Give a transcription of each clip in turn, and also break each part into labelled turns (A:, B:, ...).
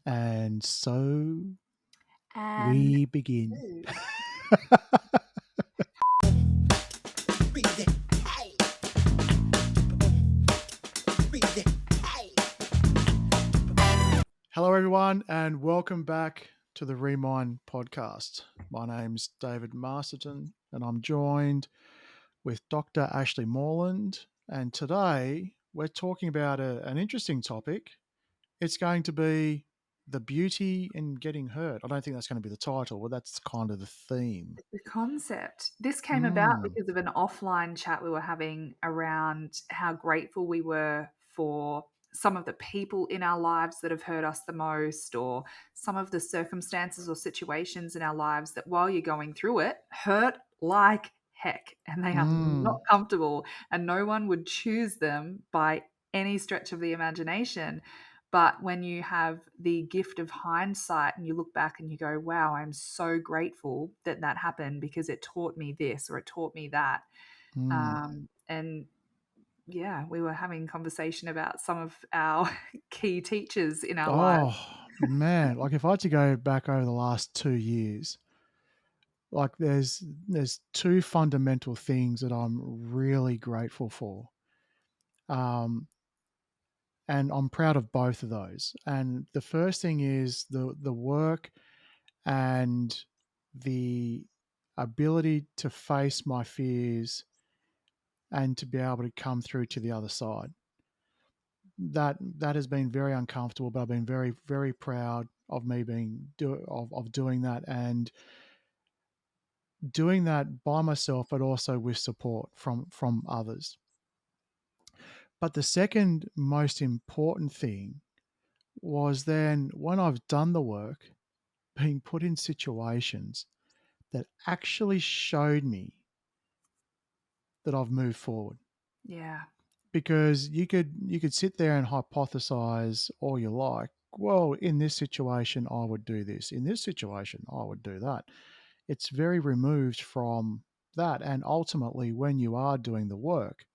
A: And so
B: And
A: we begin.
B: two.
A: Hello, everyone, and welcome back to the Remind podcast. My name's David Masterton, and I'm joined with Dr. Ashleigh Moreland. And today we're talking about an interesting topic. It's going to be the beauty in getting hurt. I don't think that's going to be the title, but that's kind of the theme.
B: The concept. This came about
A: Mm,
B: because of an offline chat we were having around how grateful we were for some of the people in our lives that have hurt us the most, or some of the circumstances or situations in our lives that while you're going through it, hurt like heck and they are not
A: mm.
B: comfortable, and no one would choose them by any stretch of the imagination. But when you have the gift of hindsight and you look back and you go, wow, I'm so grateful that that happened because it taught me this or it taught me that.
A: Mm.
B: And yeah, we were having conversation about some of our key teachers in our lives.
A: Oh man, like if I had to go back over the last 2 years, like there's two fundamental things that I'm really grateful for, um, and I'm proud of both of those. And the first thing is the work and the ability to face my fears and to be able to come through to the other side. That has been very uncomfortable, but I've been very proud of me of doing that and doing that by myself, but also with support from others. But the second most important thing was then when I've done the work, being put in situations that actually showed me that I've moved forward.
B: Yeah.
A: Because you could sit there and hypothesize all you like. Well, in this situation, I would do this. In this situation, I would do that. It's very removed from that. And ultimately, when you are doing the work,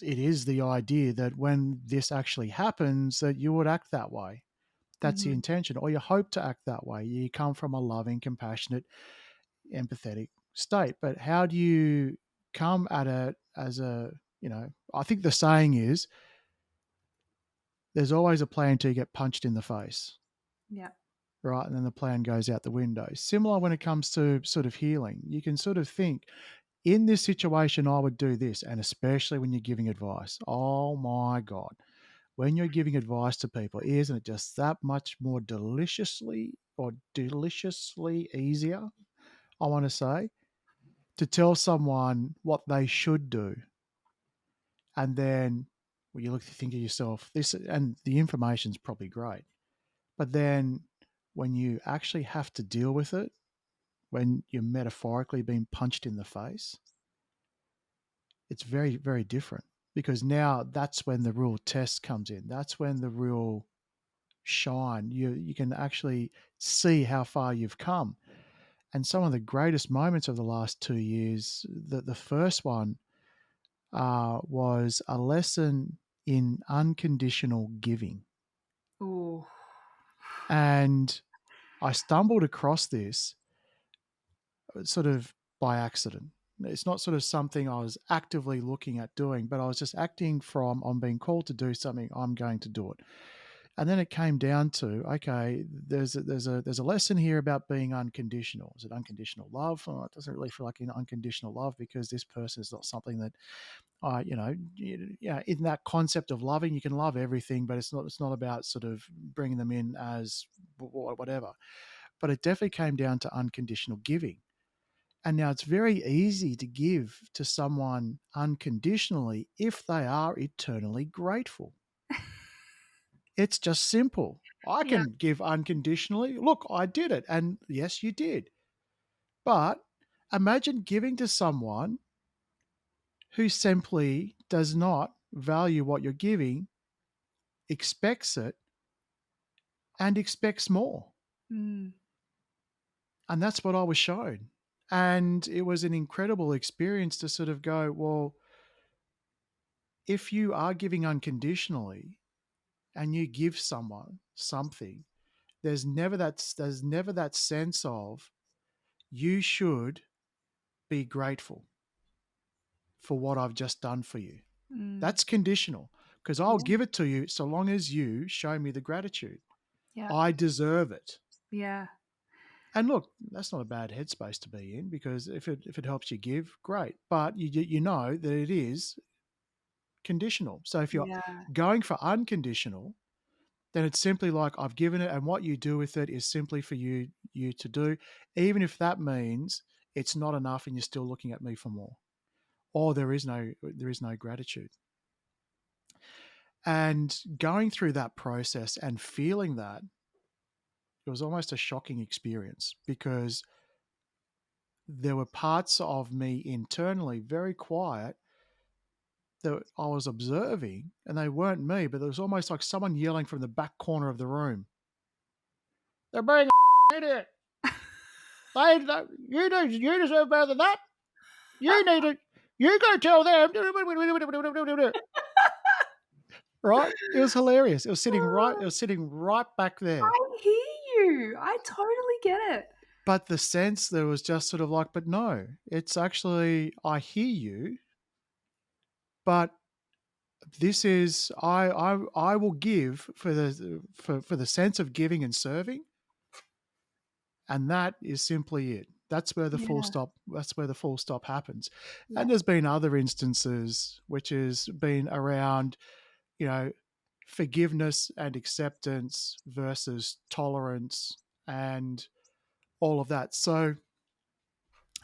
A: it is the idea that when this actually happens, that you would act that way. That's the
B: Mhm.
A: intention, or you hope to act that way. You come from a loving, compassionate, empathetic state. But how do you come at it as I think the saying is there's always a plan till you get punched in the face,
B: Yeah.
A: right? And then the plan goes out the window. Similar when it comes to sort of healing. You can sort of think, in this situation, I would do this. And especially when you're giving advice. Oh my God. When you're giving advice to people, isn't it just that much more deliciously easier, I want to say, to tell someone what they should do. And then when you look to think of yourself, this and the information's probably great. But then when you actually have to deal with it, when you're metaphorically being punched in the face, it's very different because now that's when the real test comes in. That's when the real shine. You can actually see how far you've come. And some of the greatest moments of the last 2 years, the first one was a lesson in unconditional giving.
B: Ooh.
A: And I stumbled across this sort of by accident. It's not sort of something I was actively looking at doing, but I was just acting from I'm being called to do something, I'm going to do it. And then it came down to okay, there's a lesson here about being unconditional. Is it unconditional love? Oh, it doesn't really feel like an unconditional love because this person is not something that in that concept of loving, you can love everything, but it's not about sort of bringing them in as whatever. But it definitely came down to unconditional giving. And now it's very easy to give to someone unconditionally if they are eternally grateful. It's just simple. I
B: Yeah.
A: can give unconditionally. Look, I did it. And yes, you did. But imagine giving to someone who simply does not value what you're giving, expects it, and expects more.
B: Mm.
A: And that's what I was shown. And it was an incredible experience to sort of go, well, if you are giving unconditionally and you give something, there's never that sense of you should be grateful for what I've just done for you.
B: Mm.
A: That's conditional because I'll
B: Yeah.
A: give it to you so long as you show me the gratitude.
B: Yeah.
A: I deserve it.
B: Yeah.
A: And look, that's not a bad headspace to be in because if it helps you give, great. But you know that it is conditional. So if you're
B: Yeah.
A: going for unconditional, then it's simply like I've given it, and what you do with it is simply for you to do, even if that means it's not enough and you're still looking at me for more, or there is no gratitude. And going through that process and feeling that, it was almost a shocking experience because there were parts of me internally very quiet that I was observing, and they weren't me, but it was almost like someone yelling from the back corner of the room. They're being an idiot. You deserve better than that. You need to. You go tell them. Right? It was hilarious. It was sitting right. It
B: Oh,
A: was sitting right back there.
B: I hear you. I totally get it.
A: But the sense there was just sort of like, but no, it's actually I hear you, but this is I will give for the sense of giving and serving, and that is simply it.
B: Yeah.
A: That's where the full stop happens.
B: Yeah.
A: And there's been other instances which has been around, you know, forgiveness and acceptance versus tolerance and all of that. So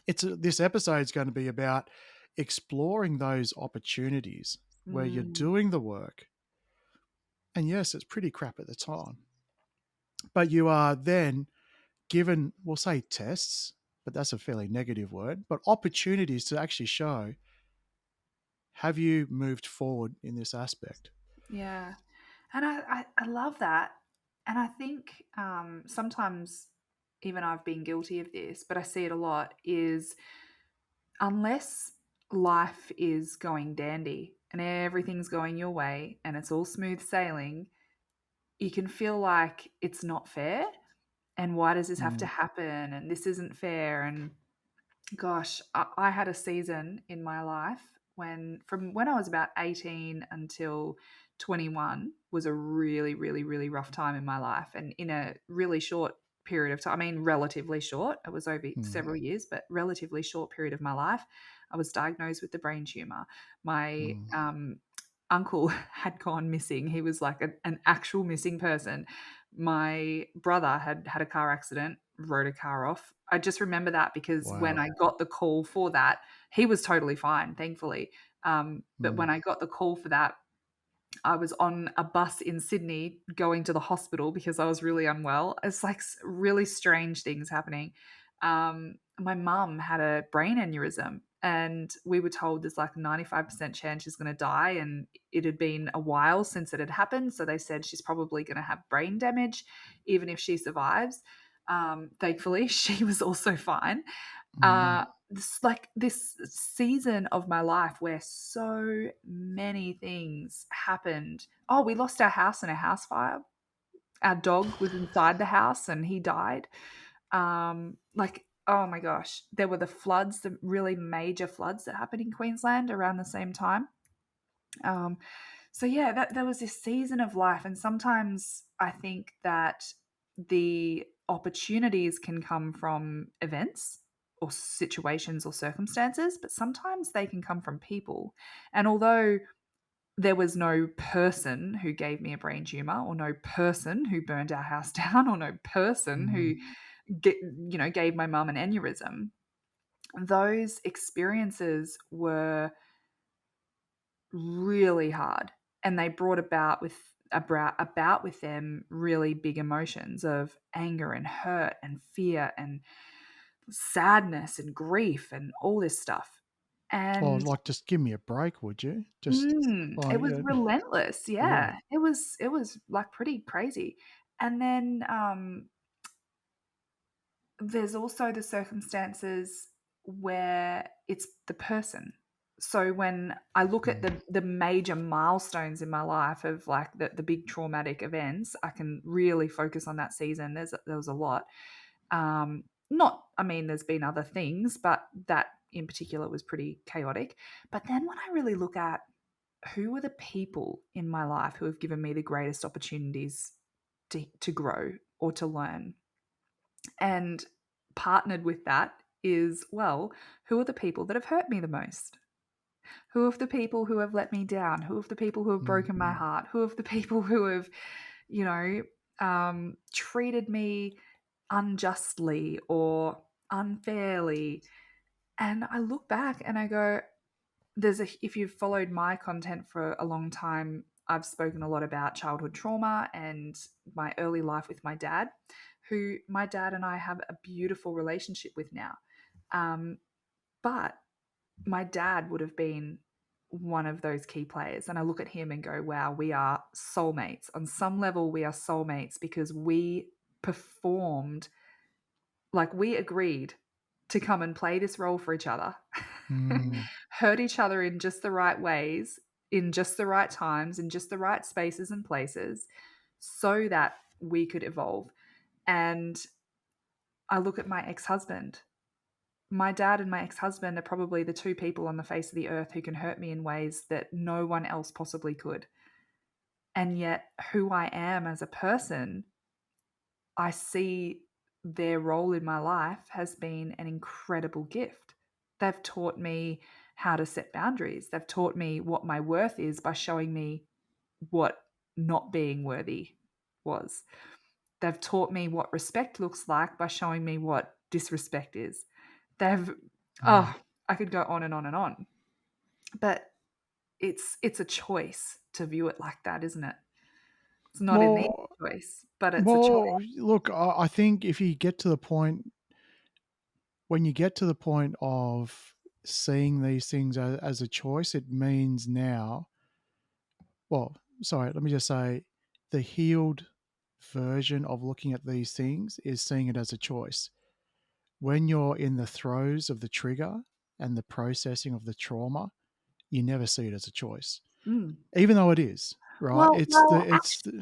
A: this episode is going to be about exploring those opportunities where you're
B: Mm.
A: doing the work. And yes, it's pretty crap at the time, but you are then given, we'll say tests, but that's a fairly negative word, but opportunities to actually show, have you moved forward in this aspect?
B: Yeah. And I love that. And I think sometimes even I've been guilty of this, but I see it a lot is unless life is going dandy and everything's going your way and it's all smooth sailing, you can feel like it's not fair. And why does this have to
A: Mm,
B: happen? And this isn't fair. And gosh, I had a season in my life from when I was about 18 until 21 was a really, really, really rough time in my life. And in a really short period of time, I mean, relatively short, it was over
A: mm,
B: several years, but relatively short period of my life, I was diagnosed with the brain tumor. My
A: mm.
B: uncle had gone missing. He was like an actual missing person. My brother had had a car accident, wrote a car off. I just remember that because when
A: Wow.
B: I got the call for that, he was totally fine, thankfully. But
A: Mm,
B: when I got the call for that, I was on a bus in Sydney going to the hospital because I was really unwell. It's like really strange things happening. My mum had a brain aneurysm, and we were told there's like a 95% chance she's going to die. And it had been a while since it had happened. So they said she's probably going to have brain damage, even if she survives. Thankfully, she was also fine.
A: mm.
B: This season of my life where so many things happened. Oh, we lost our house in a house fire. Our dog was inside the house and he died. Oh my gosh, there were the floods, the really major floods that happened in Queensland around the same time. Um, so yeah, that there was this season of life, and sometimes I think that the opportunities can come from events or situations or circumstances, but sometimes they can come from people. And although there was no person who gave me a brain tumor, or no person who burned our house down, or no person who
A: Mhm.
B: gave my mum an aneurysm, those experiences were really hard, and they brought about with them really big emotions of anger and hurt and fear and sadness and grief and all this stuff.
A: Or
B: And
A: like, just give me a break, would you? Just
B: it
A: like,
B: was relentless.
A: yeah.
B: Yeah, it was like pretty crazy. And then there's also the circumstances where it's the person. So when I look at
A: Mm,
B: the major milestones in my life of like the big traumatic events, I can really focus on that season. There was a lot. Not, I mean, there's been other things, but that in particular was pretty chaotic. But then when I really look at who are the people in my life who have given me the greatest opportunities to grow or to learn, and partnered with that is, well, who are the people that have hurt me the most? Who of the people who have let me down? Who of the people who have
A: mm,
B: broken my heart? Who of the people who have, you know, treated me unjustly or unfairly? And I look back and I go, if you've followed my content for a long time, I've spoken a lot about childhood trauma and my early life with my dad, who my dad and I have a beautiful relationship with now. Um, but my dad would have been one of those key players. And I look at him and go, wow, we are soulmates. On some level, we are soulmates because we performed, like we agreed to come and play this role for each other,
A: mm.
B: hurt each other in just the right ways, in just the right times, in just the right spaces and places, so that we could evolve. And I look at my ex husband. My dad and my ex husband are probably the two people on the face of the earth who can hurt me in ways that no one else possibly could. And yet, who I am as a person, I see their role in my life has been an incredible gift. They've taught me how to set boundaries. They've taught me what my worth is by showing me what not being worthy was. They've taught me what respect looks like by showing me what disrespect is. They've
A: Mm.
B: oh, I could go on and on and on. But it's a choice to view it like that, isn't it? It's not an easy
A: Well,
B: choice, but it's a choice.
A: well, look, I think if you get to the point, when you get to the point of seeing these things as a choice, it means now, well, sorry, let me just say the healed version of looking at these things is seeing it as a choice. When you're in the throes of the trigger and the processing of the trauma, you never see it as a choice,
B: Mm.
A: even though it is, right?
B: Well well,
A: It's the,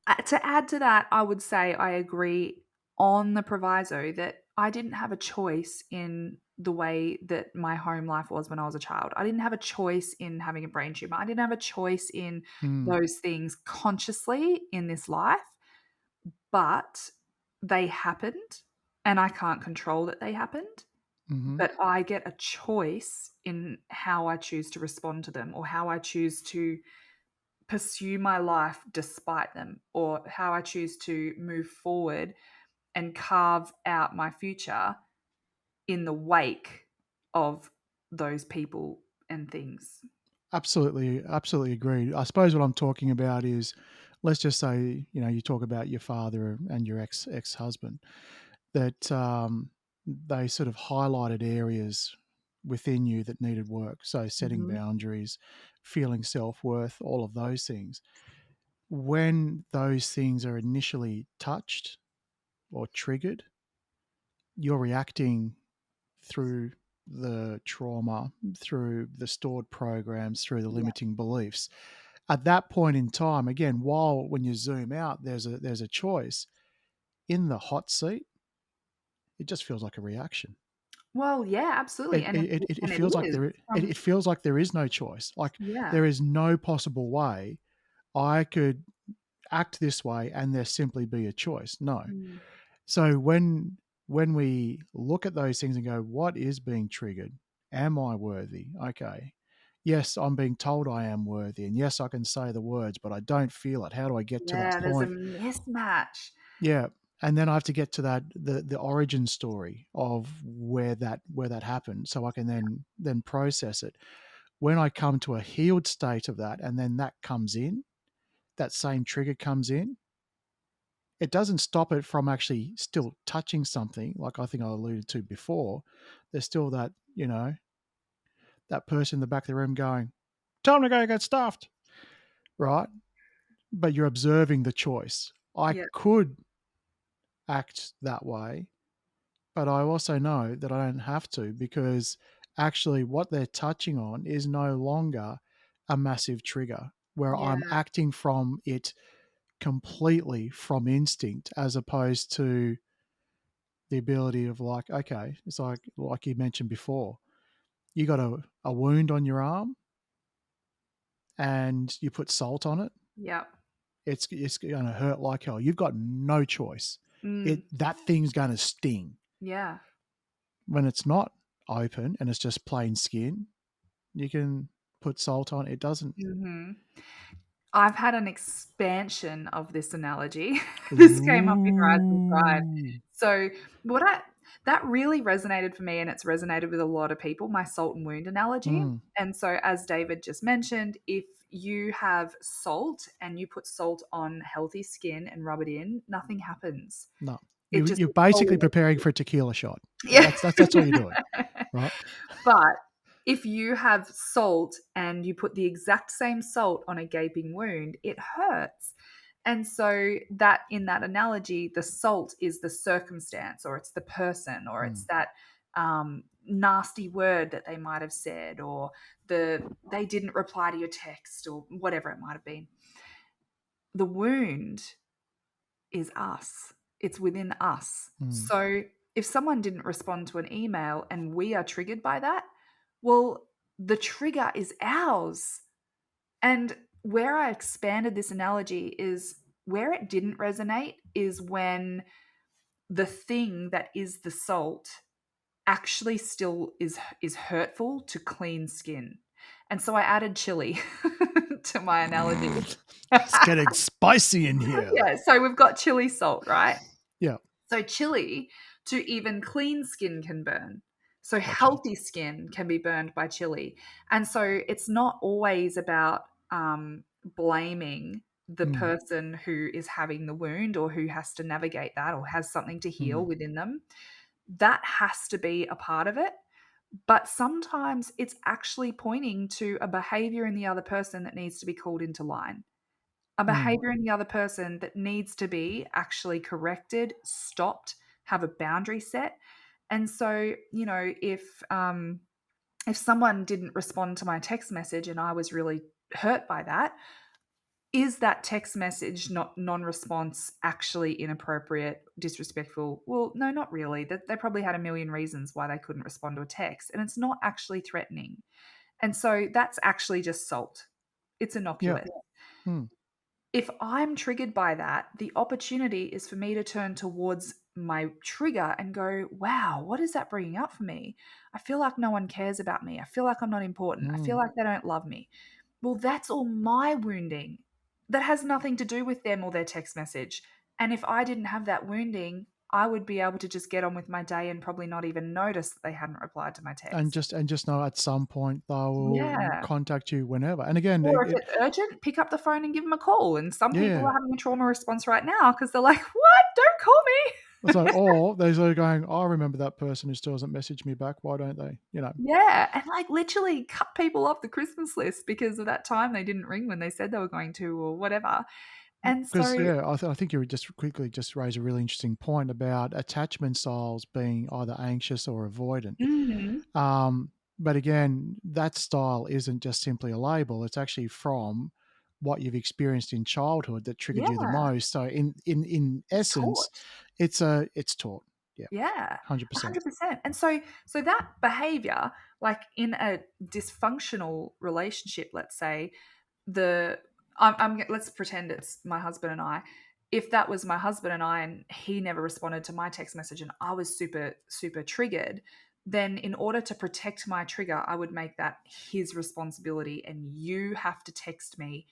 B: uh, to add to that, I would say I agree on the proviso that I didn't have a choice in the way that my home life was when I was a child. I didn't have a choice in having a brain tumor. I didn't have a choice in
A: mm,
B: those things consciously in this life, but they happened, and I can't control that they happened.
A: mhm.
B: But I get a choice in how I choose to respond to them or how I choose to pursue my life despite them or how I choose to move forward and carve out my future in the wake of those people and things.
A: Absolutely, absolutely agreed. I suppose what I'm talking about is, let's just say, you talk about your father and your ex-husband, that they sort of highlighted areas within you that needed work. So setting
B: Mhm.
A: boundaries, feeling self-worth, all of those things. When those things are initially touched or triggered, you're reacting through the trauma, through the stored programs, through the
B: Yeah.
A: limiting beliefs. At that point in time, again, while when you zoom out, there's a choice. In the hot seat, it just feels like a reaction.
B: Well, yeah, absolutely,
A: It
B: and
A: it it, it
B: it
A: feels like
B: is
A: it,
B: from
A: it feels like there is no choice. Like
B: yeah.
A: there is no possible way I could act this way and there simply be a choice. No.
B: Mm.
A: So when we look at those things and go, what is being triggered? Am I worthy? Okay. Yes, I'm being told I am worthy. And yes, I can say the words, but I don't feel it. How do I get to that
B: Yeah, there's a
A: point?
B: mismatch.
A: Yeah. And then I have to get to that the origin story of where that happened so I can then process it. When I come to a healed state of that and then that comes in, that same trigger comes in, it doesn't stop it from actually still touching something, like I think I alluded to before. There's still that person in the back of the room going, "Tell them to go get stuffed," right? But you're observing the choice. I
B: Yeah.
A: could act that way, but I also know that I don't have to because actually what they're touching on is no longer a massive trigger where
B: Yeah.
A: I'm acting from it completely from instinct as opposed to the ability of like, okay, it's like you mentioned before, you got a wound on your arm and you put salt on it,
B: Yep.
A: it's going to hurt like hell. You've got no choice.
B: Mm.
A: That thing's going to sting.
B: Yeah.
A: When it's not open and it's just plain skin, you can put salt on. It doesn't.
B: Hmm. I've had an expansion of this analogy. This came up in Rise and Thrive.
A: Ooh.
B: So, what I that really resonated for me, and it's resonated with a lot of people, my salt and wound analogy.
A: Mm,
B: And so, as David just mentioned, if you have salt and you put salt on healthy skin and rub it in, nothing happens.
A: no.
B: It just
A: You're basically
B: exfoliates.
A: preparing for a tequila shot.
B: Yeah.
A: That's all you're doing, right?
B: But if you have salt and you put the exact same salt on a gaping wound, it hurts. And so that in that analogy, the salt is the circumstance, or it's the person, or it's
A: Mm,
B: that nasty word that they might have said, or they didn't reply to your text, or whatever it might have been. The wound is us. It's within us.
A: mm,
B: So if someone didn't respond to an email and we are triggered by that, well, the trigger is ours. And where I expanded this analogy is where it didn't resonate is when the thing that is the salt actually still is hurtful to clean skin. And so I added chili to my analogy.
A: mm. It's getting spicy in here.
B: Yeah, so we've got chili salt, right?
A: Yeah,
B: So chili, to even clean skin, can burn. So
A: gotcha.
B: healthy skin can be burned by chili. And so it's not always about blaming the
A: Mm,
B: person who is having the wound or who has to navigate that or has something to heal
A: mm,
B: within them. That has to be a part of it. But sometimes it's actually pointing to a behavior in the other person that needs to be called into line, a
A: mm,
B: behavior in the other person that needs to be actually corrected, stopped, have a boundary set. And so, if someone didn't respond to my text message and I was really hurt by that, is that text message not non-response actually inappropriate, disrespectful? Well, no, not really. That they probably had a million reasons why they couldn't respond to a text, and it's not actually threatening. And so that's actually just salt. It's
A: yeah.
B: innocuous.
A: Mm,
B: If I'm triggered by that, the opportunity is for me to turn towards my trigger and go, wow, what is that bringing up for me? I feel like no one cares about me. I feel like I'm not important. I feel
A: mm.
B: like they don't love me. Well, that's all my wounding. That has nothing to do with them or their text message. And if I didn't have that wounding, I would be able to just get on with my day and probably not even notice that they hadn't replied to my text.
A: And just know at some point they will
B: Yeah.
A: contact you whenever. And again,
B: Or if it's urgent, pick up the phone and give them a call. And some people
A: yeah.
B: are having a trauma response right now because they're like, "What? Don't call
A: So,
B: me."
A: or they're sort of going, "I remember that person who still hasn't messaged me back. Why don't they?" You know,
B: Yeah, and, like, literally cut people off the Christmas list because of that time they didn't ring when they said they were going to or whatever. And
A: because
B: so
A: yeah, I think you would just quickly just raise a really interesting point about attachment styles being either anxious or avoidant.
B: mhm.
A: But again, that style isn't just simply a label; it's actually from what you've experienced in childhood that triggered you the
B: Yeah,
A: most. So, in
B: it's
A: essence,
B: taught.
A: it's taught. Yeah,
B: Yeah,
A: 100%.
B: 100%. And so that behavior, like, in a dysfunctional relationship, let's say, the let's pretend it's my husband and I. If that was my husband and I and he never responded to my text message and I was super super triggered, then in order to protect my trigger, I would make that his responsibility, and you have to text me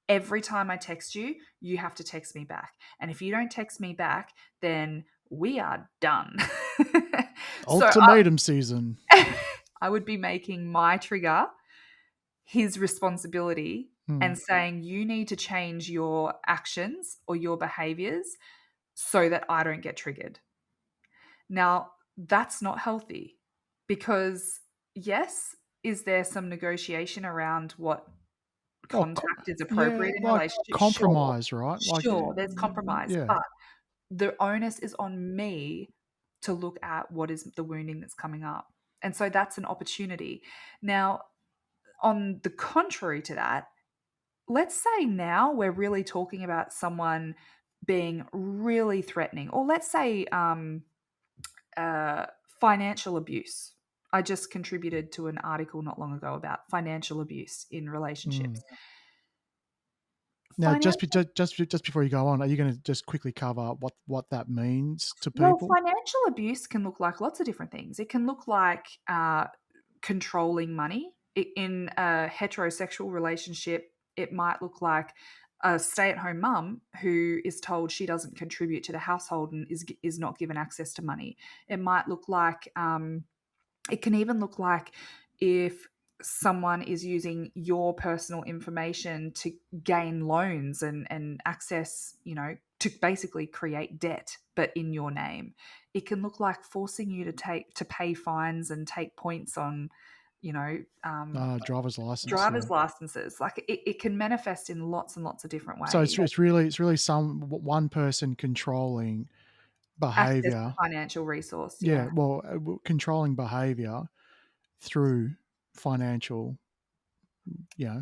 B: every time I text you. You have to text me back, and if you don't text me back, then we are done. So
A: Ultimatum season.
B: I would be making my trigger his responsibility
A: Hmm.
B: and saying, you need to change your actions or your behaviors so that I don't get triggered. Now, that's not healthy because, yes, is there some negotiation around what
A: Well,
B: contact is
A: yeah,
B: appropriate in a
A: like
B: relationship? Sure.
A: compromise, right? Like,
B: Sure, there's compromise,
A: yeah,
B: but the onus is on me to look at what is the wounding that's coming up. And so that's an opportunity. Now, on the contrary to that, let's say now we're really talking about someone being really threatening, or let's say financial abuse. I just contributed to an article not long ago about financial abuse in
A: Mm.
B: relationships.
A: Now,
B: Financial
A: just before you go on, are you going to just quickly cover what that means to
B: Well,
A: people?
B: financial abuse can look like lots of different things. It can look like controlling money. In a heterosexual relationship, it might look like a stay-at-home mum who is told she doesn't contribute to the household and is not given access to money. It might look like it can even look like if someone is using your personal information to gain loans and access, to basically create debt, but in your name. It can look like forcing you to pay fines and take points on, you know, um,
A: Driver's license, yeah.
B: driver's licenses. Like it can manifest in lots and lots of different
A: So
B: ways.
A: it's really one person controlling
B: Access to
A: behavior.
B: financial resource,
A: Yeah,
B: yeah.
A: well, controlling behavior through financial,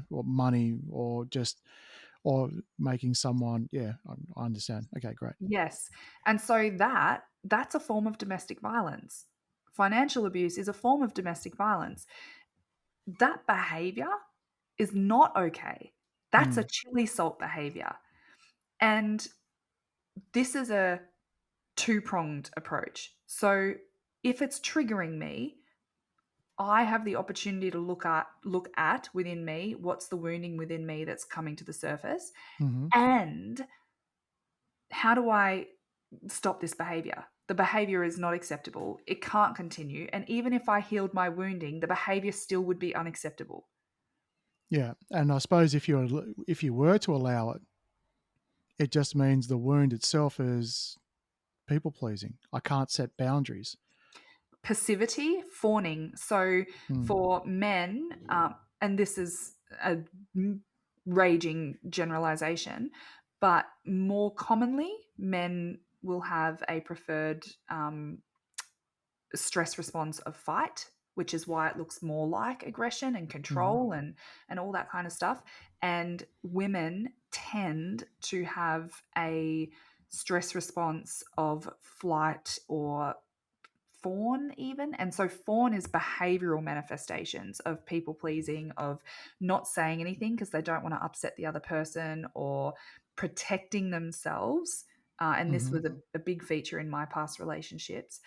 A: or money, or just or making someone. Yeah, I understand. Okay, great.
B: Yes. And so that's a form of domestic violence. Financial abuse is a form of domestic violence. That behavior is not okay. That's a
A: Mm,
B: chili salt behavior. And this is a two-pronged approach. So if it's triggering me, I have the opportunity to look at within me what's the wounding within me that's coming to the surface,
A: hmm
B: and how do I stop this behavior? The behavior is not acceptable. It can't continue. And even if I healed my wounding, the behavior still would be unacceptable.
A: Yeah, and I suppose if you were to allow it, it just means the wound itself is people pleasing. I can't set boundaries.
B: Passivity, fawning. So
A: Mm,
B: for men, and this is a raging generalization, but more commonly, men will have a preferred stress response of fight, which is why it looks more like aggression and
A: hmm
B: control and all that kind of stuff. And women tend to have a stress response of flight or fawn even. And so fawn is behavioral manifestations of people pleasing, of not saying anything because they don't want to upset the other person, or protecting themselves. And this
A: hmm
B: was a big feature in my past relationships,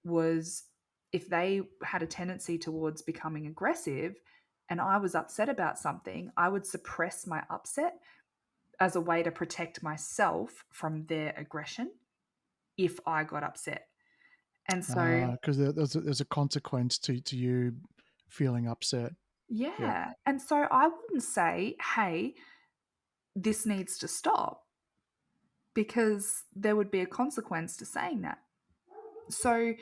B: was if they had a tendency towards becoming aggressive and I was upset about something, I would suppress my upset as a way to protect myself from their aggression if I got upset. And so
A: Because there's a consequence to you feeling upset. Yeah.
B: yeah. And so I wouldn't say, hey, this needs to stop, because there would be a consequence to saying that. So,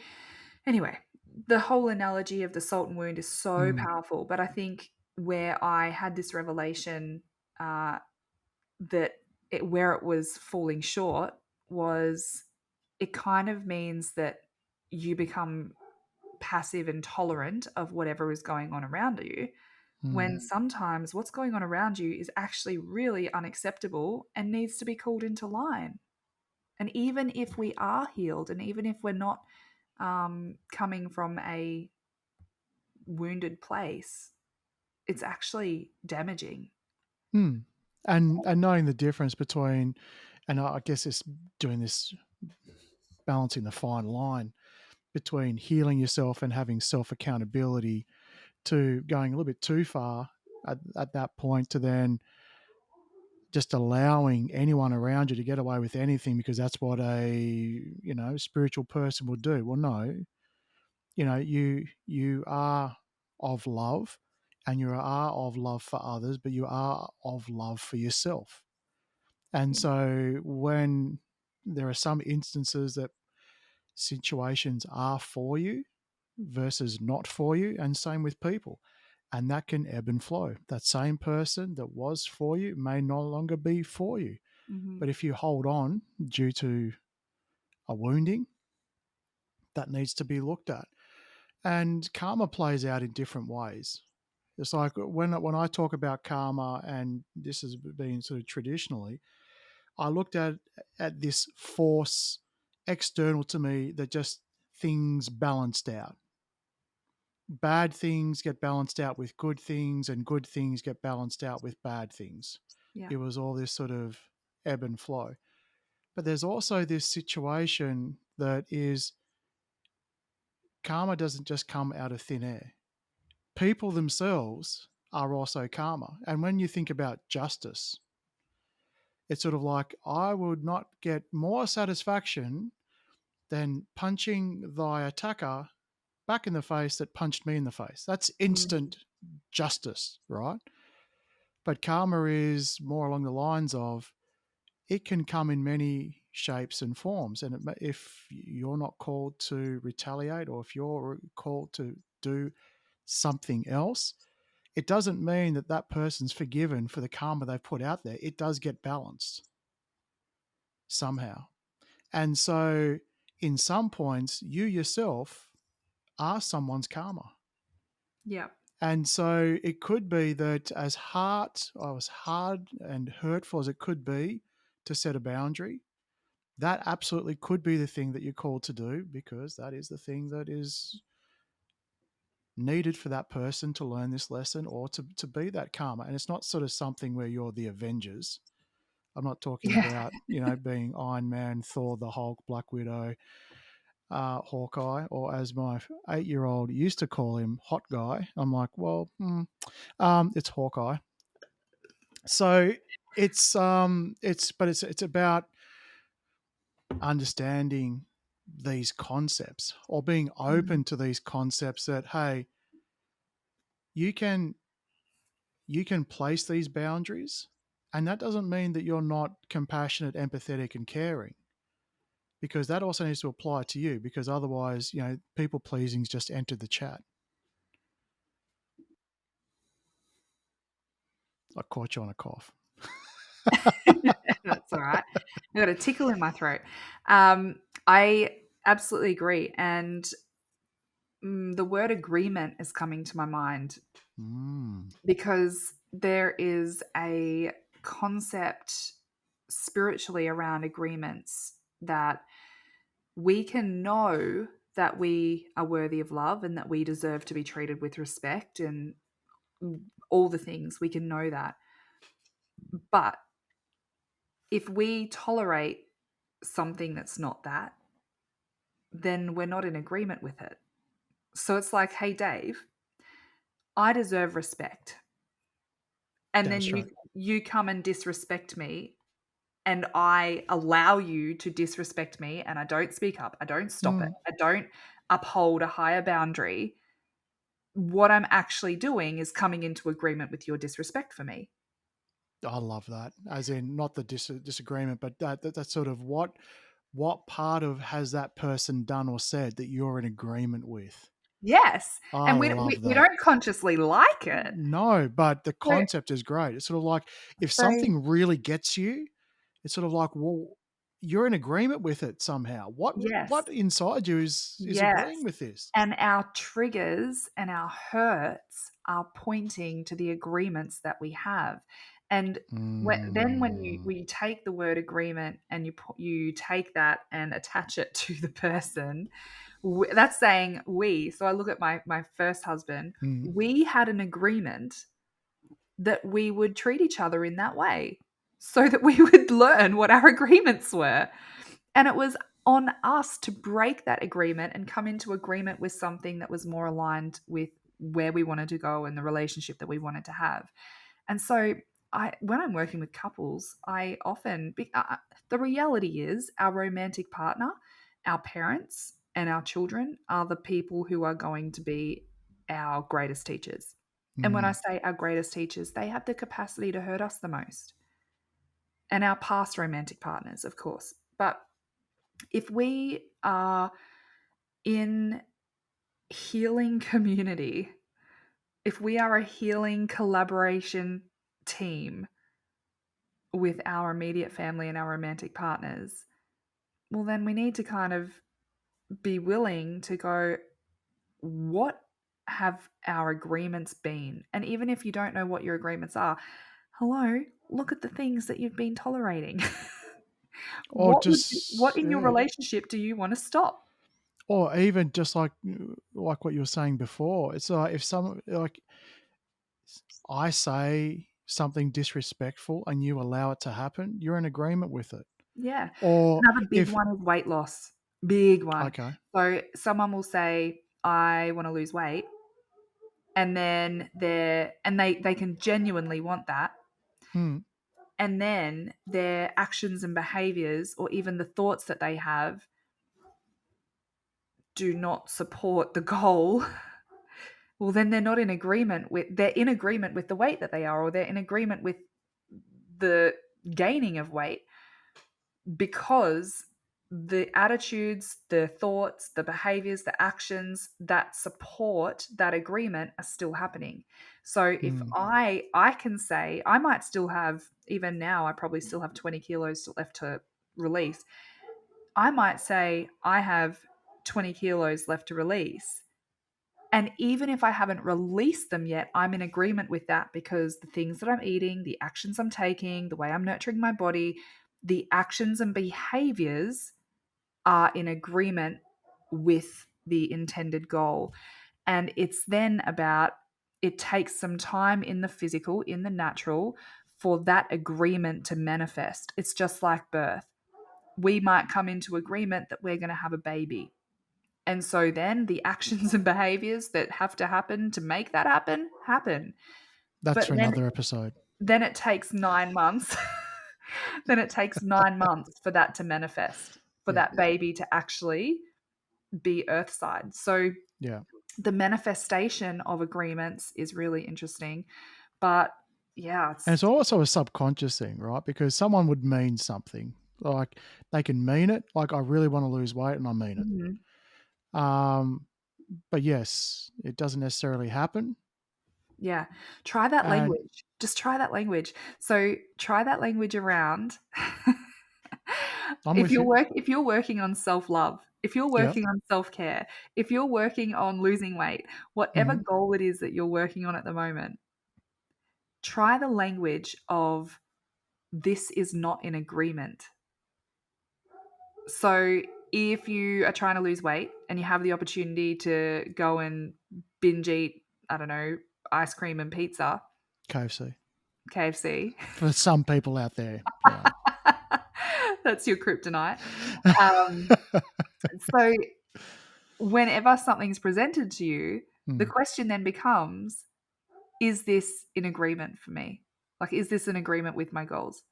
B: anyway, the whole analogy of the salt and wound is so
A: Mm,
B: powerful. But I think where I had this revelation, uh, where it was falling short, was it kind of means that you become passive and tolerant of whatever is going on around you,
A: mm,
B: when sometimes what's going on around you is actually really unacceptable and needs to be called into line. And even if we are healed, and even if we're not coming from a wounded place, it's actually damaging.
A: mm. And knowing the difference between, and I guess it's doing this, balancing the fine line between healing yourself and having self accountability, to going a little bit too far at that point, to then just allowing anyone around you to get away with anything because that's what a spiritual person would do. Well, no, you are of love, and you are of love for others, but you are of love for yourself. And so when there are some instances that situations are for you versus not for you, and same with people, and that can ebb and flow. That same person that was for you may no longer be for you.
B: Mhm.
A: But if you hold on due to a wounding, that needs to be looked at. And karma plays out in different ways. It's like when I talk about karma, and this has been sort of traditionally, I looked at this force external to me that just things balanced out. Bad things get balanced out with good things, and good things get balanced out with bad things.
B: Yeah.
A: It was all this sort of ebb and flow. But there's also this situation that is karma doesn't just come out of thin air. People themselves are also karma. And when you think about justice, it's sort of like I would not get more satisfaction than punching thy attacker back in the face that punched me in the face. That's
B: Mm.
A: instant justice, right? But karma is more along the lines of it can come in many shapes and forms. And if you're not called to retaliate, or if you're called to do something else, it doesn't mean that that person's forgiven for the karma they've put out there. It does get balanced somehow. And so, in some points, you yourself are someone's karma.
B: Yeah.
A: And so it could be that as hard and hurtful as it could be to set a boundary, that absolutely could be the thing that you're called to do, because that is the thing that is needed for that person to learn this lesson, or to be that karma. And it's not sort of something where you're the Avengers. I'm not talking
B: Yeah.
A: about, being Iron Man, Thor, the Hulk, Black Widow, Hawkeye, or as my 8-year-old used to call him, Hot Guy. I'm like, well, it's Hawkeye. So it's about understanding these concepts, or being
B: Mm.
A: open to these concepts that, hey, you can place these boundaries, and that doesn't mean that you're not compassionate, empathetic, and caring, because that also needs to apply to you, because otherwise, people pleasing's just entered the chat. I caught you on a cough.
B: That's all right. I got a tickle in my throat. I absolutely agree. And the word agreement is coming to my mind
A: Mm,
B: because there is a concept spiritually around agreements that we can know that we are worthy of love and that we deserve to be treated with respect and all the things. We can know that. But if we tolerate something that's not that, then we're not in agreement with it. So it's like, hey, Dave, I deserve respect. And then
A: that's right.
B: you come and disrespect me, and I allow you to disrespect me, and I don't speak up. I don't stop it.
A: Mm,
B: I don't uphold a higher boundary. What I'm actually doing is coming into agreement with your disrespect for me.
A: I love that. As in, not the disagreement, but that's sort of what part of has that person done or said that you're in agreement with.
B: Yes.
A: I
B: And
A: love
B: we
A: that.
B: don't consciously like it.
A: No, but the
B: So,
A: concept is great. It's sort of like, if
B: so
A: something really gets you, it's sort of like, well, you're in agreement with it somehow.
B: yes.
A: What inside you is agreeing
B: Yes.
A: with this?
B: And our triggers and our hurts are pointing to the agreements that we have. And when
A: Mm,
B: we take the word agreement and you take that and attach it to the person, that's saying we. So I look at my first husband.
A: mm,
B: We had an agreement that we would treat each other in that way, so that we would learn what our agreements were. And it was on us to break that agreement and come into agreement with something that was more aligned with where we wanted to go and the relationship that we wanted to have. And so when I'm working with couples, I often, the reality is our romantic partner, our parents, and our children are the people who are going to be our greatest teachers. And when I
A: mm.
B: say our greatest teachers, they have the capacity to hurt us the most. And our past romantic partners, of course. But if we are in healing community, if we are a healing collaboration team with our immediate family and our romantic partners, well, then we need to kind of be willing to go, what have our agreements been? And even if you don't know what your agreements are, hello, look at the things that you've been tolerating.
A: Or
B: What
A: just,
B: in your
A: yeah.
B: relationship do you want to stop?
A: Or even just like what you were saying before, it's like if some like I say something disrespectful and you allow it to happen, you're in agreement with it.
B: Yeah.
A: Or
B: Another big
A: if
B: one is weight loss. Big one.
A: okay,
B: So someone will say, I want to lose weight. And then they can genuinely want that.
A: hmm,
B: And then their actions and behaviors, or even the thoughts that they have, do not support the goal. Well, then they're in agreement with the weight that they are, or they're in agreement with the gaining of weight, because the attitudes, the thoughts, the behaviors, the actions that support that agreement are still happening. So if
A: hmm,
B: I can say, I might still have, even now I probably still have 20 kilos left to release. I might say I have 20 kilos left to release. And even if I haven't released them yet, I'm in agreement with that, because the things that I'm eating, the actions I'm taking, the way I'm nurturing my body, the actions and behaviors are in agreement with the intended goal. And it's then about, it takes some time in the physical, in the natural, for that agreement to manifest. It's just like birth. We might come into agreement that we're going to have a baby. And so then the actions and behaviors that have to happen to make that happen.
A: that's
B: But
A: for another episode.
B: then it takes 9 months. Then it takes 9 months for that to manifest, for
A: Yeah,
B: that baby to actually be earthside. So
A: yeah.
B: the manifestation of agreements is really interesting. But yeah,
A: And
B: it's
A: it's also a subconscious thing, right? Because someone would mean something. Like they can mean it, like I really want to lose weight and I mean it.
B: mhm.
A: Um, but yes, it doesn't necessarily happen.
B: Yeah. Try that
A: And
B: language. Just try that language. So try that language around.
A: I'm with you.
B: If you're working on self-love, if you're
A: Yep.
B: working on self-care, if you're working on losing weight, whatever
A: Hmm.
B: goal it is that you're working on at the moment, try the language of, this is not in agreement. So if you are trying to lose weight and you have the opportunity to go and binge eat, I don't know, ice cream and pizza,
A: KFC.
B: KFC.
A: For some people out there, yeah.
B: That's your kryptonite. Um, so whenever something's presented to you, the
A: Mm.
B: question then becomes, is this in agreement for me? Like, is this an agreement with my goals?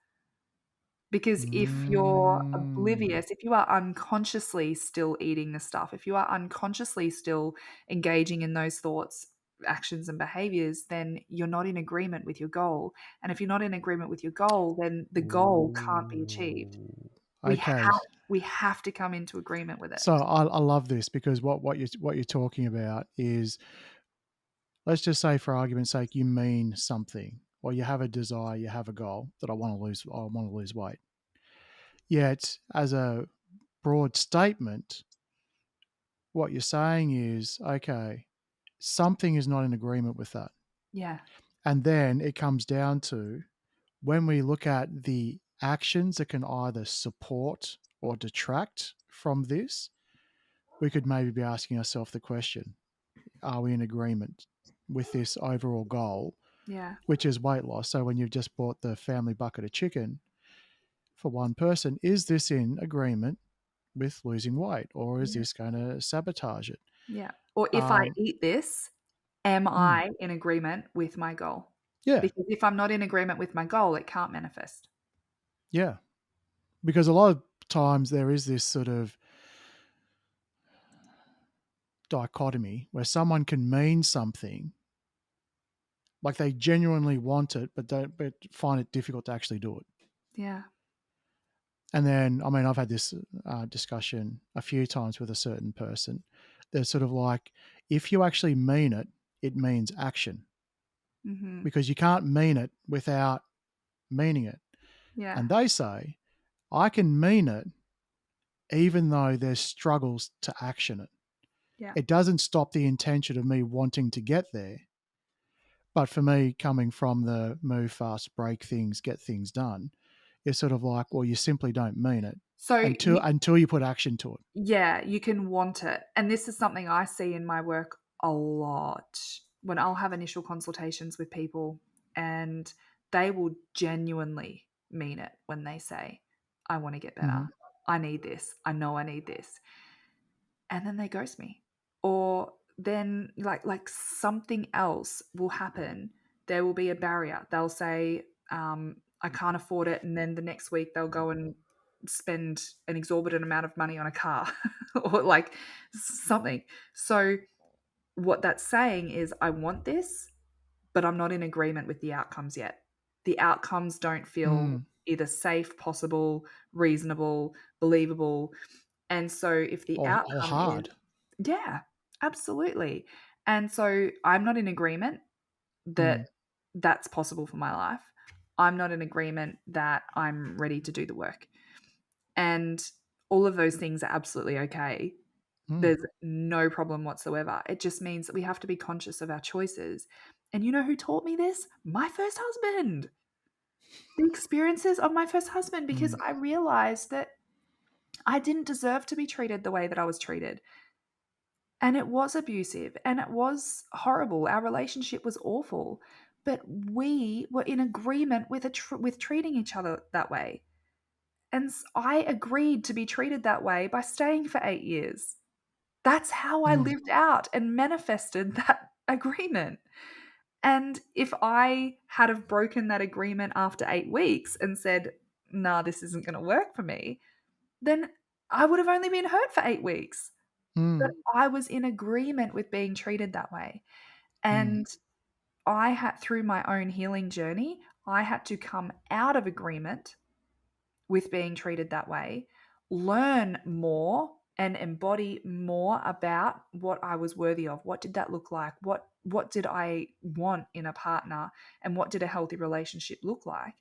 B: Because if you're
A: Mm.
B: oblivious, if you are unconsciously still eating the stuff, if you are unconsciously still engaging in those thoughts, actions, and behaviors, then you're not in agreement with your goal. And if you're not in agreement with your goal, then the goal can't be achieved.
A: Ooh.
B: We
A: Okay.
B: have we have to come into agreement with it.
A: So I love this because what you're talking about is, let's just say for argument's sake you mean something or you have a desire, you have a goal that I want to lose weight. Yet as a broad statement, what you're saying is, okay, something is not in agreement with that.
B: Yeah.
A: And then it comes down to, when we look at the actions that can either support or detract from this, we could maybe be asking ourselves the question, are we in agreement with this overall goal,
B: Yeah.
A: which is weight loss? So when you've just bought the family bucket of chicken for one person, is this in agreement with losing weight, or is
B: Yeah.
A: this going to sabotage it?
B: Yeah. Or if I
A: Um,
B: eat this, am
A: mm,
B: I in agreement with my goal?
A: yeah,
B: Because if I'm not in agreement with my goal, it can't manifest.
A: yeah. Because a lot of times there is this sort of dichotomy where someone can mean something, like they genuinely want it, but find it difficult to actually do it.
B: Yeah.
A: And then, I mean, I've had this discussion a few times with a certain person. They're sort of like, if you actually mean it, it means action,
B: Mhm.
A: because you can't mean it without meaning it.
B: Yeah.
A: And they say, I can mean it even though there's struggles to action it.
B: Yeah.
A: It doesn't stop the intention of me wanting to get there. But for me, coming from the move fast, break things, get things done, it's sort of like, well, you simply don't mean it
B: So
A: until you put action to it.
B: yeah, you can want it. And this is something I see in my work a lot when I'll have initial consultations with people and they will genuinely mean it when they say, I want to get better.
A: Mhm.
B: I need this. I know I need this. And then they ghost me. Or then like something else will happen. There will be a barrier. They'll say, I can't afford it, and then the next week they'll go and spend an exorbitant amount of money on a car or like something. So what that's saying is I want this, but I'm not in agreement with the outcomes yet. The outcomes don't feel
A: Mm.
B: either safe, possible, reasonable, believable. And so if the
A: Or
B: outcome is
A: hard.
B: yeah, absolutely. And so I'm not in agreement that
A: Mm.
B: that's possible for my life. I'm not in agreement that I'm ready to do the work. And all of those things are absolutely okay.
A: Mm.
B: There's no problem whatsoever. It just means that we have to be conscious of our choices. And you know who taught me this? My first husband. The experiences of my first husband, because
A: Mm.
B: I realized that I didn't deserve to be treated the way that I was treated. And it was abusive and it was horrible. Our relationship was awful, but we were in agreement with with treating each other that way. And I agreed to be treated that way by staying for 8 years. That's how I
A: Mm.
B: lived out and manifested that agreement. And if I had have broken that agreement after 8 weeks and said, "Nah, this isn't going to work for me," then I would have only been hurt for 8 weeks. But
A: Mm.
B: I was in agreement with being treated that way.
A: Mm.
B: And I had, through my own healing journey, I had to come out of agreement with being treated that way, learn more and embody more about what I was worthy of. What did that look like? What did I want in a partner, and what did a healthy relationship look like?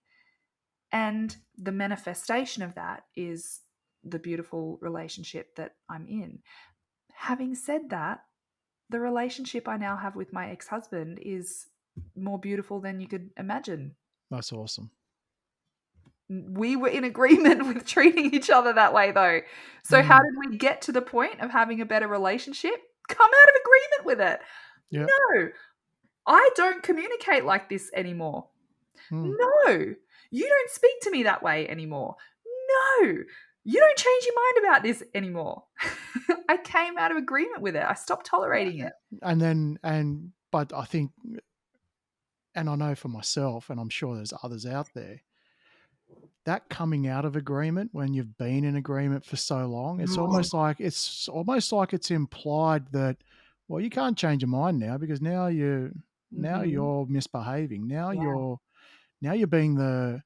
B: And the manifestation of that is the beautiful relationship that I'm in. Having said that, the relationship I now have with my ex-husband is more beautiful than you could imagine.
A: That's awesome.
B: We were in agreement with treating each other that way, though. So how
A: Mm.
B: did we get to the point of having a better relationship? Come out of agreement with it.
A: Yep.
B: No, I don't communicate like this anymore.
A: Mm.
B: No, you don't speak to me that way anymore. No, you don't change your mind about this anymore. I came out of agreement with it. I stopped tolerating it.
A: But I think, and I know for myself, and I'm sure there's others out there, that coming out of agreement when you've been in agreement for so long, it's almost like it's implied that, well, you can't change your mind now because now
B: Mhm.
A: you're misbehaving.
B: Yeah.
A: Now you're being the,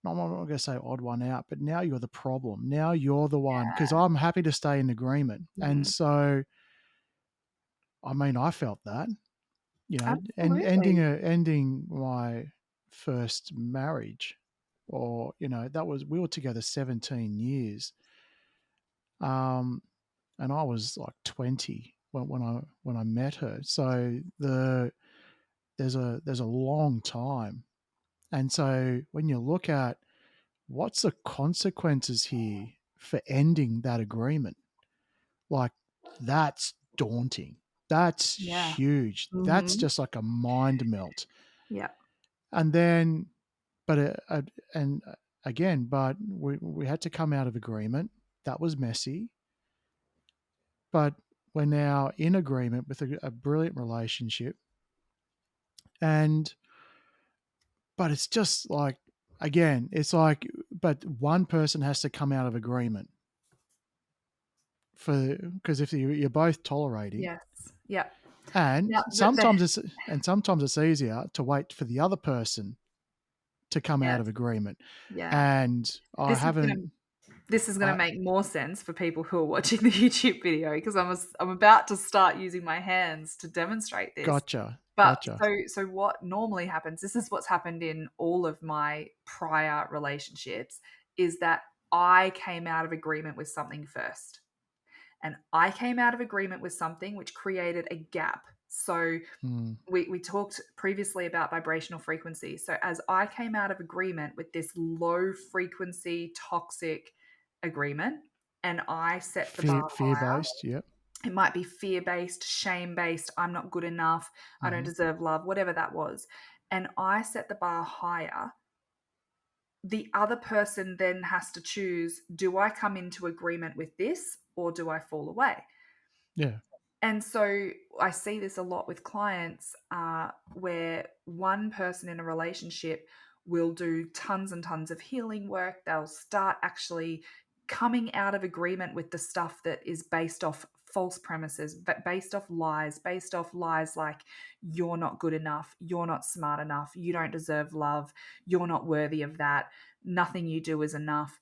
A: I'm not going to say odd one out, but now you're the problem. Now you're the one, because I'm happy to stay in agreement. And
B: Mhm.
A: so, I mean, I felt that, and
B: Absolutely.
A: ending my first marriage, or we were together 17 years, um, and I was like 20 when I met her. So there's a long time, and so when you look at what's the consequences here for ending that agreement, like, that's daunting. That's
B: Yeah.
A: huge. That's
B: Mhm.
A: just like a mind melt.
B: Yeah.
A: And then, but and again, but we had to come out of agreement. That was messy, but we're now in agreement with a brilliant relationship. And but it's just like, again, it's like, but one person has to come out of agreement because if you're both tolerating,
B: Yes. Yeah.
A: and
B: Now the
A: sometimes it's easier to wait for the other person to come out
B: yes.
A: of agreement.
B: Yeah.
A: And I
B: This is gonna
A: haven't.
B: this is gonna
A: I
B: make more sense for people who are watching the YouTube video because I'm about to start using my hands to demonstrate this.
A: Gotcha,
B: But
A: gotcha.
B: so what normally happens, this is what's happened in all of my prior relationships, is that I came out of agreement with something first. and I came out of agreement with something which created a gap. So
A: Mm.
B: we talked previously about vibrational frequency. So as I came out of agreement with this low frequency toxic agreement, and I set the bar
A: Fear
B: higher,
A: based. Yep.
B: it might be fear based, shame based, I'm not good enough, I don't
A: Mm-hmm.
B: deserve love, whatever that was. And I set the bar higher. The other person then has to choose, do I come into agreement with this or do I fall away?
A: Yeah.
B: And so I see this a lot with clients where one person in a relationship will do tons and tons of healing work. They'll start actually coming out of agreement with the stuff that is based off false premises, but based off lies like you're not good enough, you're not smart enough, you don't deserve love, you're not worthy of that, nothing you do is enough.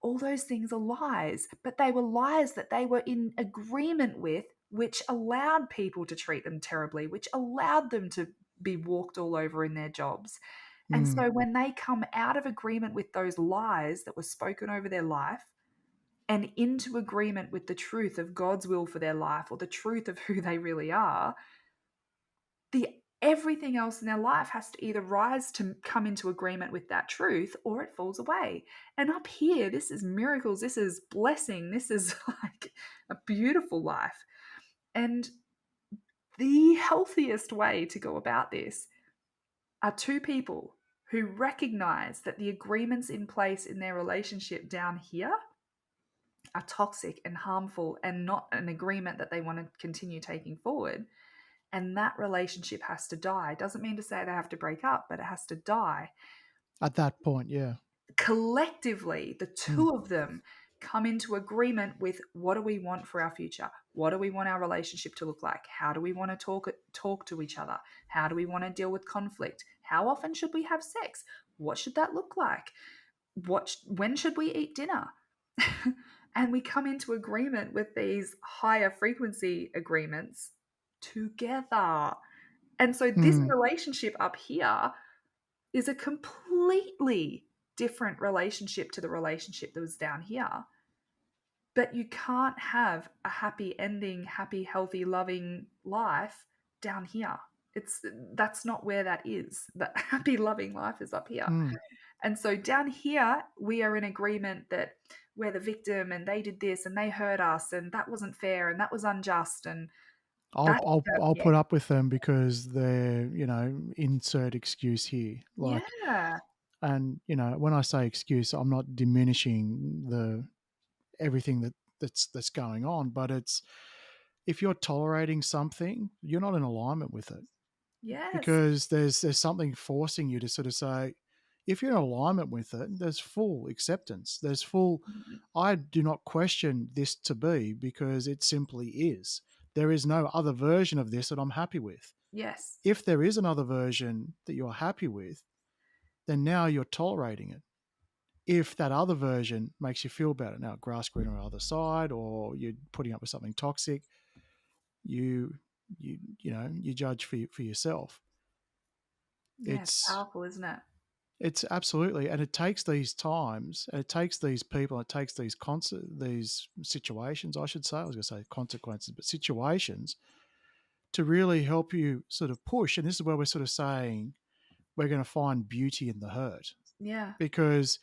B: All those things are lies, but they were lies that they were in agreement with, which allowed people to treat them terribly, which allowed them to be walked all over in their jobs. And
A: Mm.
B: so when they come out of agreement with those lies that were spoken over their life and into agreement with the truth of God's will for their life or the truth of who they really are, the everything else in their life has to either rise to come into agreement with that truth or it falls away. And up here, this is miracles, this is blessing, this is like a beautiful life. And the healthiest way to go about this are two people who recognize that the agreements in place in their relationship down here are toxic and harmful and not an agreement that they want to continue taking forward. And that relationship has to die. Doesn't mean to say they have to break up, but it has to die.
A: At that point, yeah.
B: Collectively, the
A: Mm.
B: two of them come into agreement with, what do we want for our future? What do we want our relationship to look like? How do we want to talk to each other? How do we want to deal with conflict? How often should we have sex? What should that look like? When should we eat dinner? And we come into agreement with these higher frequency agreements together. And so this
A: Mm.
B: relationship up here is a completely different relationship to the relationship that was down here. But you can't have a happy ending, happy, healthy, loving life down here. It's That's not where that is. That happy, loving life is up here.
A: Mm.
B: And so down here, we are in agreement that we're the victim and they did this and they hurt us and that wasn't fair and that was unjust and
A: I'll
B: that's
A: I'll I'll
B: yeah,
A: put up with them because they're, insert excuse here. Like,
B: yeah,
A: and when I say excuse, I'm not diminishing the everything that's going on, but it's, if you're tolerating something, you're not in alignment with it,
B: yes,
A: because there's something forcing you to sort of say, if you're in alignment with it, there's full acceptance. There's full,
B: mhm,
A: I do not question this to be because it simply is. There is no other version of this that I'm happy with.
B: yes,
A: If there is another version that you're happy with, then now you're tolerating it. If that other version makes you feel better, now grass greener on the other side, or you're putting up with something toxic, you you judge for yourself.
B: yeah. It's
A: It's
B: powerful, isn't it?
A: it's absolutely, and it takes these times, and it takes these people, and it takes these situations. I should say, I was going to say consequences, but situations to really help you sort of push. And this is where we're sort of saying we're going to find beauty in the hurt,
B: Yeah,
A: because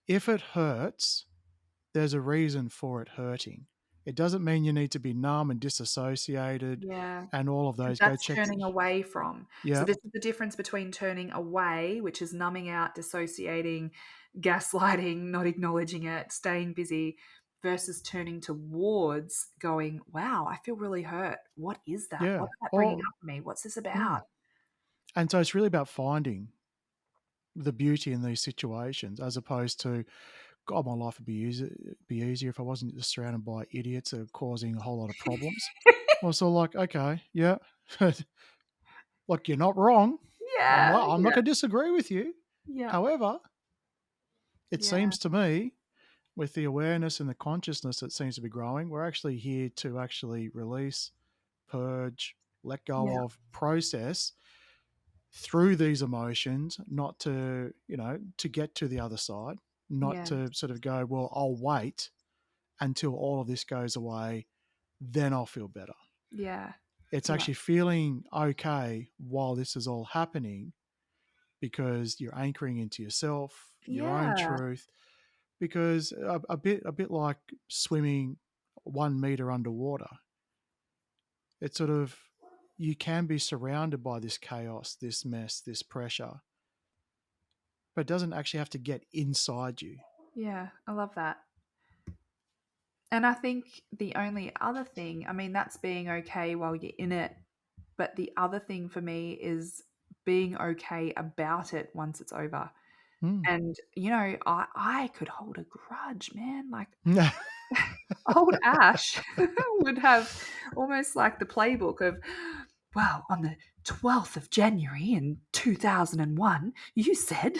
A: if it hurts, there's a reason for it hurting. It doesn't mean you need to be numb and disassociated
B: yeah.
A: and all of
B: 'Cause
A: those. Go
B: that's
A: check.
B: turning away from. So
A: Yeah,
B: this is the difference between turning away, which is numbing out, dissociating, gaslighting, not acknowledging it, staying busy, versus turning towards going, "Wow, I feel really hurt. What is that?
A: yeah.
B: What's that bringing
A: Or
B: up for me? What's this
A: mm.
B: about?"
A: And so it's really about finding the beauty in these situations, as opposed to, God, my life would be easier if I wasn't just surrounded by idiots that are causing a whole lot of problems. Well, so like, okay, yeah, like, you're not wrong.
B: Yeah,
A: I'm not
B: yeah,
A: going to disagree with you.
B: yeah,
A: However, it
B: yeah,
A: seems to me, with the awareness and the consciousness that seems to be growing, we're actually here to actually release, purge, let
B: yeah,
A: go of, process through these emotions, not to, to get to the other side, not
B: yeah,
A: to sort of go, well, I'll wait until all of this goes away, then I'll feel better.
B: Yeah.
A: It's
B: Yeah.
A: actually feeling okay while this is all happening because you're anchoring into yourself, your own
B: Yeah.
A: truth. Because a bit like swimming 1 meter underwater, it's sort of, you can be surrounded by this chaos, this mess, this pressure, but it doesn't actually have to get inside you.
B: Yeah. I love that. And I think the only other thing, I mean, that's being okay while you're in it. But the other thing for me is being okay about it once it's over.
A: Mm.
B: And, I could hold a grudge, man. Like, old Ash would have almost like the playbook of, well, on the 12th of January in 2001, you said.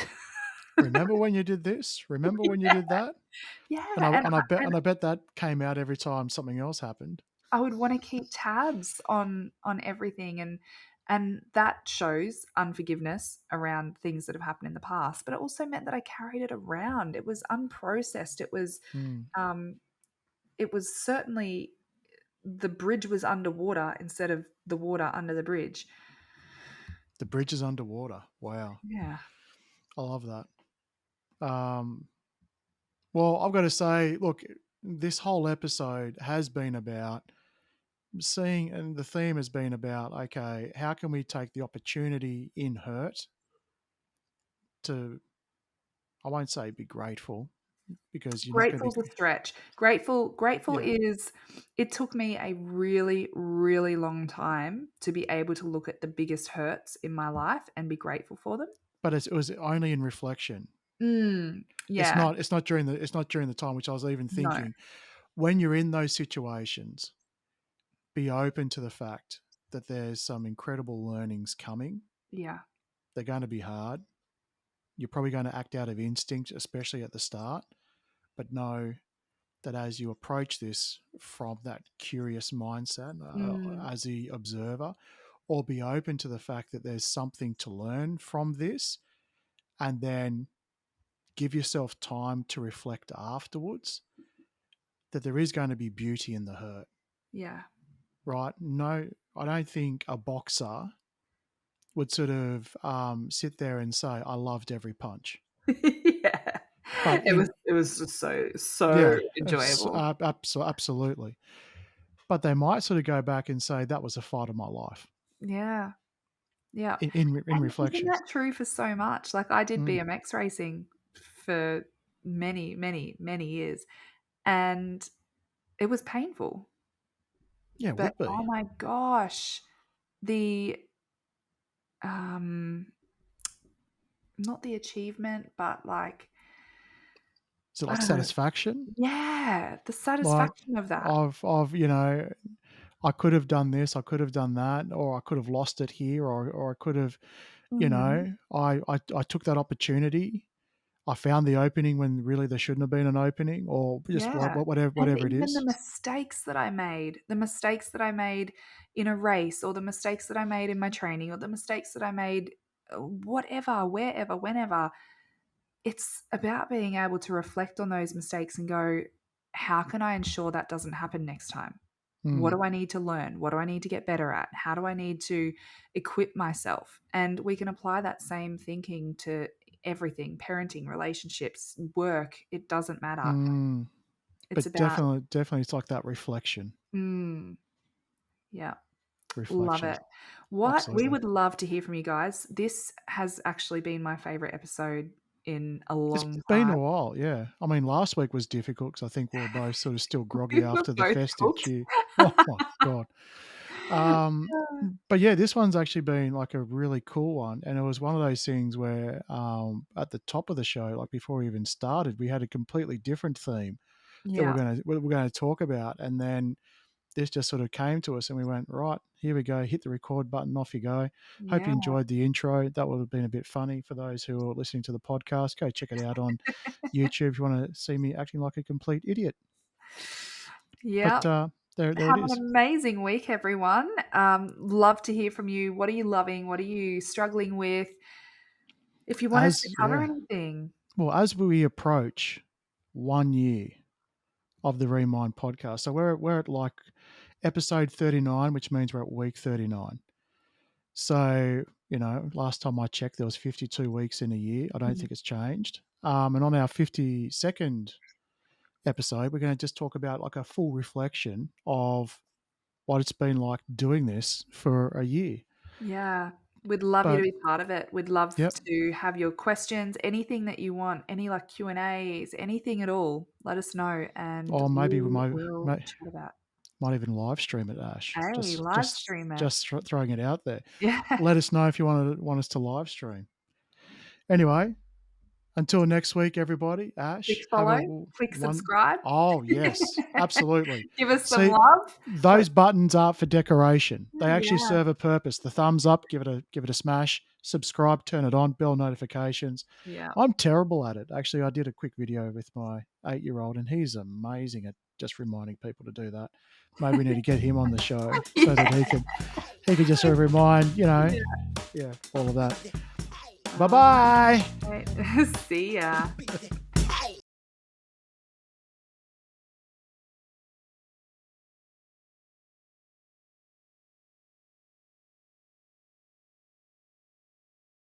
A: Remember when you did this? Remember when you did that? And
B: Yeah.
A: I
B: And,
A: and I bet
B: and
A: and I bet that came out every time something else happened.
B: I would want to keep tabs on everything, and that shows unforgiveness around things that have happened in the past, but it also meant that I carried it around. It was unprocessed.
A: Mm.
B: Um it was certainly, the bridge was underwater instead of the water under the bridge.
A: The bridge is underwater. Wow,
B: Yeah.
A: I love that. Um, well, I've got to say, look, this whole episode has been about seeing, and the theme has been about, okay, how can we take the opportunity in hurt to, I won't say be grateful, because you're not going to
B: Grateful's a
A: be,
B: stretch. Grateful
A: yeah,
B: is, it took me a really, really long time to be able to look at the biggest hurts in my life and be grateful for them.
A: but it was only in reflection. It's
B: Yeah.
A: not. It's not during the. It's not during the time, which I was even
B: No.
A: thinking. When you're in those situations, be open to the fact that there's some incredible learnings coming.
B: Yeah.
A: They're going to be hard. You're probably going to act out of instinct, especially at the start. But know that as you approach this from that curious mindset,
B: Mm.
A: as the observer, or be open to the fact that there's something to learn from this, and then give yourself time to reflect afterwards, that there is going to be beauty in the hurt,
B: Yeah.
A: right? No, I don't think a boxer would sort of sit there and say, I loved every punch.
B: Yeah.
A: But
B: It was just so
A: yeah,
B: enjoyable.
A: absolutely. But they might sort of go back and say, that was a fight of my life
B: Yeah. Yeah.
A: in
B: And isn't
A: reflection.
B: that true for so much? Like, I did
A: Mm.
B: BMX racing for many, many, many years, and it was painful.
A: Yeah, it
B: But,
A: would
B: oh
A: be.
B: my gosh, the, um not the achievement, but, like,
A: Is it
B: I
A: like
B: don't know.
A: satisfaction?
B: Yeah, the
A: Like,
B: satisfaction of that.
A: I could have done this, I could have done that, or I could have lost it here, or I could have,
B: Mhm.
A: I took that opportunity. I found the opening when really there shouldn't have been an opening, or just
B: Yeah, and
A: whatever it
B: even the
A: is.
B: mistakes that I made in a race, or the mistakes that I made in my training, or the mistakes that I made, whatever, wherever, whenever, it's about being able to reflect on those mistakes and go, "How can I ensure that doesn't happen next time? What
A: Mm,
B: do I need to learn? What do I need to get better at? How do I need to equip myself?" And we can apply that same thinking to everything: parenting, relationships, work, it doesn't matter.
A: mm.
B: It's
A: But
B: about,
A: definitely, it's like that reflection,
B: mm, yeah, love
A: reflection.
B: it. What we
A: Absolutely.
B: would love to hear from you guys. This has actually been my favorite episode in a
A: It's
B: long
A: been a
B: time.
A: while, yeah. I mean, last week was difficult because I think we were both sort of still groggy
B: We were
A: after the
B: both
A: festive
B: hooked.
A: cheer. Oh my god. Um, but yeah, this one's actually been like a really cool one, and it was one of those things where at the top of the show, like before we even started, we had a completely different theme that
B: Yeah,
A: we're gonna talk about, and then this just sort of came to us, and we went, right, here we go, hit the record button, off you go. Hope you
B: yeah.
A: enjoyed the intro. That would have been a bit funny for those who are listening to the podcast. Go check it out on YouTube if you want to see me acting like a complete idiot. But
B: Yep.
A: there it
B: Have an
A: is.
B: amazing week, everyone. Love to hear from you. What are you loving? What are you struggling with? If you want us to
A: As
B: cover
A: yeah,
B: anything.
A: well, as we approach 1 year of the Remind podcast, so we're at like episode 39, which means we're at week 39. So, last time I checked, there was 52 weeks in a year. I don't think it's changed. And on our 52nd episode, we're going to just talk about like a full reflection of what it's been like doing this for a year.
B: Yeah. We'd love you to
A: But
B: be part of it. We'd love
A: yep,
B: to have your questions, anything that you want, any like Q&As, anything at all. Let us know and
A: or maybe we
B: we
A: might,
B: will chat about.
A: might even live stream it, Ash.
B: Hey,
A: Just
B: live
A: just
B: stream it.
A: just throwing it out there.
B: Yeah.
A: Let us know if you want us to live stream. Anyway, until next week, everybody.
B: Click
A: Ash, have a
B: follow, click
A: one.
B: subscribe.
A: Oh yes, absolutely.
B: Give us some
A: See,
B: love.
A: those buttons aren't for decoration. They actually
B: Yeah.
A: serve a purpose. The thumbs up, give it a smash. Subscribe, turn it on, bell notifications.
B: Yeah.
A: I'm terrible at it. Actually, I did a quick video with my 8-year-old, and he's amazing at just reminding people to do that. Maybe we need to get him on the show so that he could just sort of remind,
B: Yeah.
A: yeah, all of that. Bye bye.
B: Right. See ya.